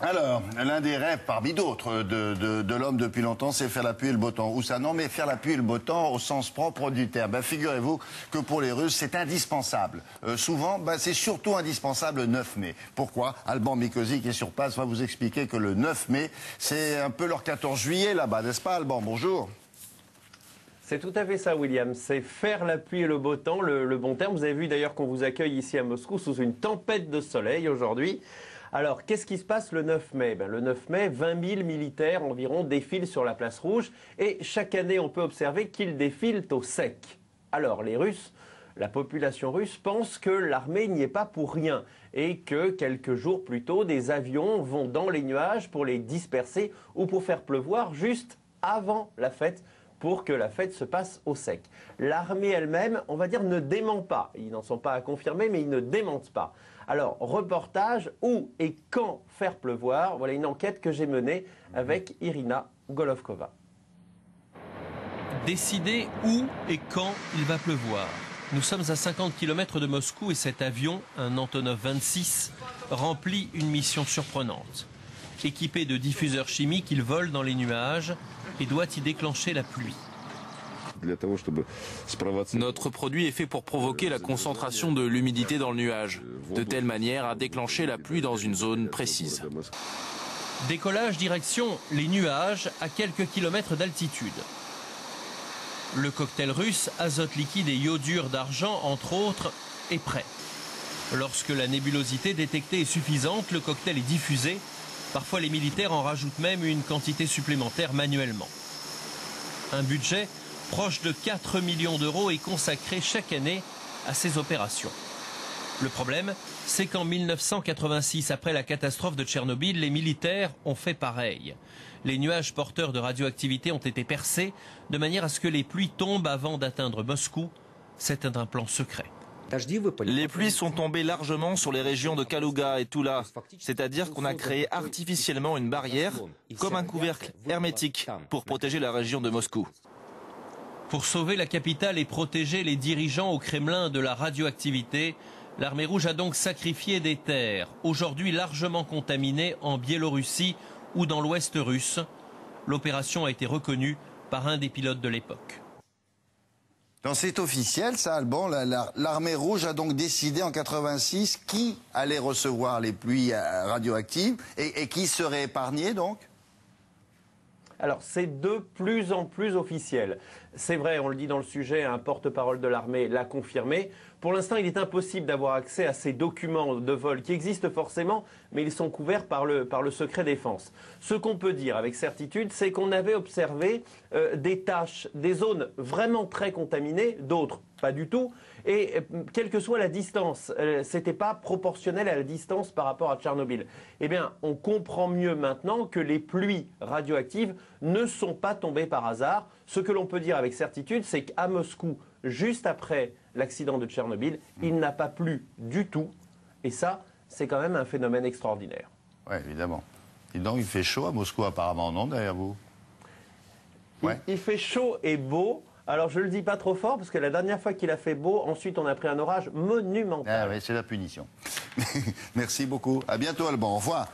Alors, l'un des rêves parmi d'autres de l'homme depuis longtemps, c'est faire la pluie et le beau temps. Où ça? Non, mais faire la pluie et le beau temps au sens propre du terme. Ben, figurez-vous que pour les Russes, c'est indispensable. Souvent, c'est surtout indispensable le 9 mai. Pourquoi? Alban Mikosi, qui est sur place, va vous expliquer que le 9 mai, c'est un peu leur 14 juillet là-bas, n'est-ce pas, Alban? Bonjour. C'est tout à fait ça, William. C'est faire la pluie et le beau temps, le bon terme. Vous avez vu d'ailleurs qu'on vous accueille ici à Moscou sous une tempête de soleil aujourd'hui. Alors, qu'est-ce qui se passe le 9 mai? Le 9 mai, 20 000 militaires environ défilent sur la place Rouge et chaque année, on peut observer qu'ils défilent au sec. Alors, les Russes, la population russe pense que l'armée n'y est pas pour rien et que quelques jours plus tôt, des avions vont dans les nuages pour les disperser ou pour faire pleuvoir juste avant la fête, pour que la fête se passe au sec. L'armée elle-même, on va dire, ne dément pas. Ils n'en sont pas à confirmer, mais ils ne démentent pas. Alors, reportage, où et quand faire pleuvoir? Voilà une enquête que j'ai menée avec Irina Golovkova. Décider où et quand il va pleuvoir. Nous sommes à 50 km de Moscou et cet avion, un Antonov 26, remplit une mission surprenante. Équipé de diffuseurs chimiques, il vole dans les nuages et doit y déclencher la pluie. Notre produit est fait pour provoquer la concentration de l'humidité dans le nuage, de telle manière à déclencher la pluie dans une zone précise. Décollage direction les nuages à quelques kilomètres d'altitude. Le cocktail russe, azote liquide et iodure d'argent, entre autres, est prêt. Lorsque la nébulosité détectée est suffisante, le cocktail est diffusé. Parfois, les militaires en rajoutent même une quantité supplémentaire manuellement. Un budget proche de 4 millions d'euros est consacré chaque année à ces opérations. Le problème, c'est qu'en 1986, après la catastrophe de Tchernobyl, les militaires ont fait pareil. Les nuages porteurs de radioactivité ont été percés de manière à ce que les pluies tombent avant d'atteindre Moscou. C'est un plan secret. Les pluies sont tombées largement sur les régions de Kalouga et Toula, c'est-à-dire qu'on a créé artificiellement une barrière, comme un couvercle hermétique, pour protéger la région de Moscou. Pour sauver la capitale et protéger les dirigeants au Kremlin de la radioactivité, l'armée rouge a donc sacrifié des terres, aujourd'hui largement contaminées en Biélorussie ou dans l'ouest russe. L'opération a été reconnue par un des pilotes de l'époque. C'est officiel, ça, Alban. L'armée rouge a donc décidé en 86 qui allait recevoir les pluies radioactives et qui serait épargné, donc? Alors, c'est de plus en plus officiel. C'est vrai, on le dit dans le sujet, un porte-parole de l'armée l'a confirmé. Pour l'instant, il est impossible d'avoir accès à ces documents de vol qui existent forcément, mais ils sont couverts par le secret défense. Ce qu'on peut dire avec certitude, c'est qu'on avait observé des taches, des zones vraiment très contaminées, d'autres pas du tout. Et quelle que soit la distance, c'était pas proportionnel à la distance par rapport à Tchernobyl. Eh bien, on comprend mieux maintenant que les pluies radioactives ne sont pas tombées par hasard. Ce que l'on peut dire avec certitude, c'est qu'à Moscou, juste après l'accident de Tchernobyl, il n'a pas plu du tout. Et ça, c'est quand même un phénomène extraordinaire. Oui, évidemment. Et donc, il fait chaud à Moscou, apparemment, non, derrière vous? Ouais. Il fait chaud et beau. Alors, je ne le dis pas trop fort, parce que la dernière fois qu'il a fait beau, ensuite, on a pris un orage monumental. Ah oui, c'est la punition. Merci beaucoup. À bientôt, Alban. Au revoir.